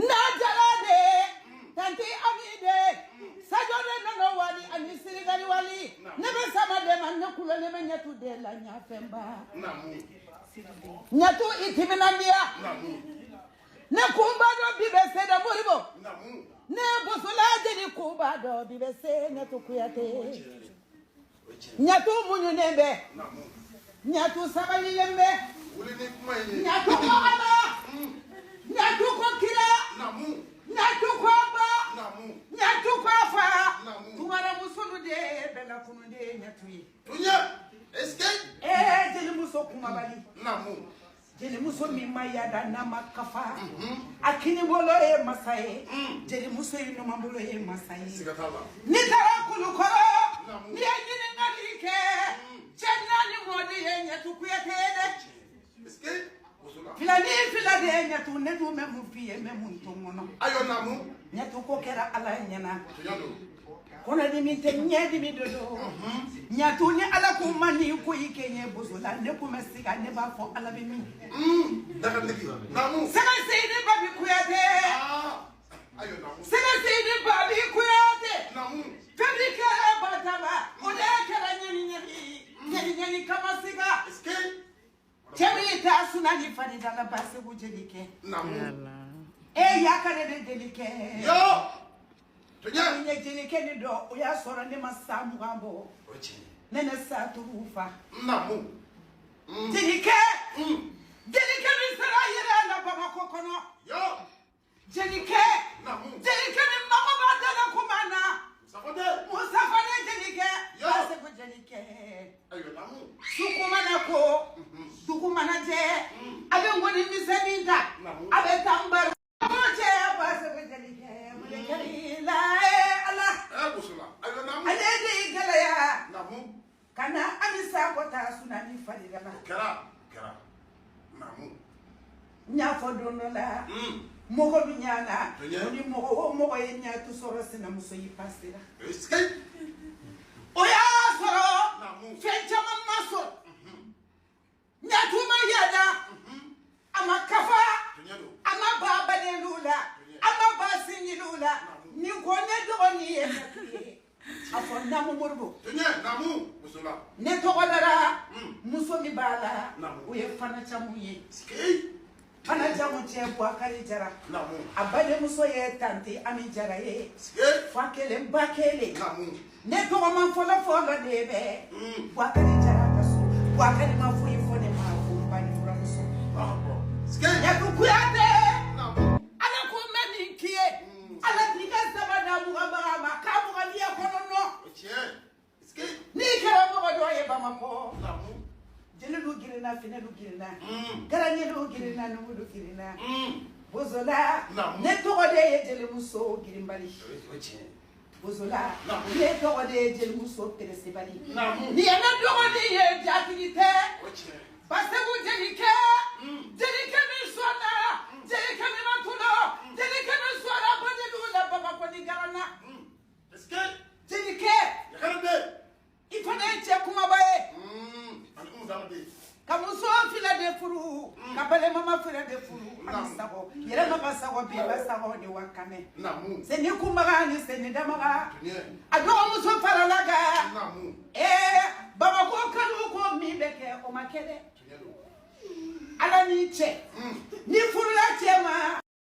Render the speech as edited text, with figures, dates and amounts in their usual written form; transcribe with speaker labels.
Speaker 1: Najalade, Tanti Amide, Sajode no wali, and you see very wali. Never some of them are no cool and yet to de la Nyafemba. Nyatu Itiminandia. Nakumba do bibe se da boribo. Ne bosula de kuba do bibe se ne to kuyate. Nyatu munyu nembe. Nyatu sabali lembe. Nyatu ko ala. Nyatu ko kira. Nyatu ko ba. Nyatu ko fa. Tumara musulu de bela kunu de nyatu yi.
Speaker 2: Tunya. Escape.
Speaker 1: Jeli muso kumabali. Jeli muso mimaya da nama kafa. Akini bolo e masai. Jeli muso ino mambolo e masai. Nitara kulukoro. Ni ajini ngalike. Chena ni mwodi e nyatu kuyatede. Filade nyatu netu memu fiye memu ntongono.
Speaker 2: Ayo namu.
Speaker 1: Nyatu kokera ala nyana. Kona di minte nyedi midodo. Nyatu ni ala kumani ko ikenye bosula ne kumesiga ne ba fo ala bimi.
Speaker 2: Daga ndiki. Namu.
Speaker 1: Sema sini babi kuyate.
Speaker 2: Ayo namu.
Speaker 1: Sema sini babi kuyate.
Speaker 2: Namu.
Speaker 1: Fabika bataba. Ode kala nyani kama siga.
Speaker 2: Escape.
Speaker 1: Chemi ta sunani fani dala base bujelike.
Speaker 2: Namu.
Speaker 1: Yakare de delike.
Speaker 2: Yo. Tunya.
Speaker 1: Nye jelike ni do oya sora ne masamu gambo. Nene sa turufa.
Speaker 2: Namu.
Speaker 1: Jelike. Jelike ni sara yera na baba kokono.
Speaker 2: Yo.
Speaker 1: Jelike.
Speaker 2: Namu.
Speaker 1: Jelike ni mama badala kumana. Musafane jelike.
Speaker 2: Yo.
Speaker 1: Base bujelike.
Speaker 2: Ayo namu.
Speaker 1: Sukumana ko. Sukumana je. Abe ngoni miseninda. Abe tambar. Moje base bujelike. Mulekari la Allah.
Speaker 2: Busula. Ayo namu.
Speaker 1: Alede galaya.
Speaker 2: Namu.
Speaker 1: Kana amisa kota sunani fadigala.
Speaker 2: Kera. Namu.
Speaker 1: Nya fodono la. Mogo binyana. Oni mogo yenya tu soro sina muso yi pasira.
Speaker 2: Escape.
Speaker 1: Oya soro.
Speaker 2: Namu.
Speaker 1: Fecha mamaso. Nya tu mayada. Ama kafa. Ama baba de lula. Ama basi lula. Ni kone do ni ye. Afo namu morbo.
Speaker 2: Tunya namu. Busula.
Speaker 1: Ne togolara. Muso mi bala.
Speaker 2: Namu.
Speaker 1: Oye fana chamuye.
Speaker 2: Escape.
Speaker 1: Fana chamu chembo akari jara.
Speaker 2: Namu.
Speaker 1: Abade muso ye tanti ami jara ye.
Speaker 2: Escape.
Speaker 1: Fakele mbakele.
Speaker 2: Namu.
Speaker 1: Ne togo man folo debe. Wakari jara kaso. Wakari mafuyi fone mafu mbani fura muso.
Speaker 2: Escape.
Speaker 1: Ya kukuyate.
Speaker 2: Namu.
Speaker 1: Ala kumeni kie. Ala tika sabada mugabaga makamu galia kono no.
Speaker 2: Escape.
Speaker 1: Ni kera mogo doye bamako.
Speaker 2: Namu.
Speaker 1: Jele lu girina fine lu girina. Garanye lu girina nu lu girina. Bozola. Ne togo de ye jele muso girimbali. Bozola. Ne togo de ye jele muso peresibali. Ni yana togo de ye jatilite. Basebu jelike. Jelike mi sona. Jelike mi matulo. Jelike mi swara bodelu la baba koni garana.
Speaker 2: Escape.
Speaker 1: Jelike.
Speaker 2: Yakarade.
Speaker 1: Ifane che kumabaye.
Speaker 2: Zamade.
Speaker 1: Kamuso fila de furu. Kabale mama fila de furu. Amisago. Yere mama sago biba sago ni wakame.
Speaker 2: Namu.
Speaker 1: Seni kumbaga ni seni damaga.
Speaker 2: Tunya.
Speaker 1: Ado muso faralaga.
Speaker 2: Namu.
Speaker 1: Baba ko kanu ko mi beke o makele.
Speaker 2: Tunya.
Speaker 1: Ala ni che. Ni furu la che ma.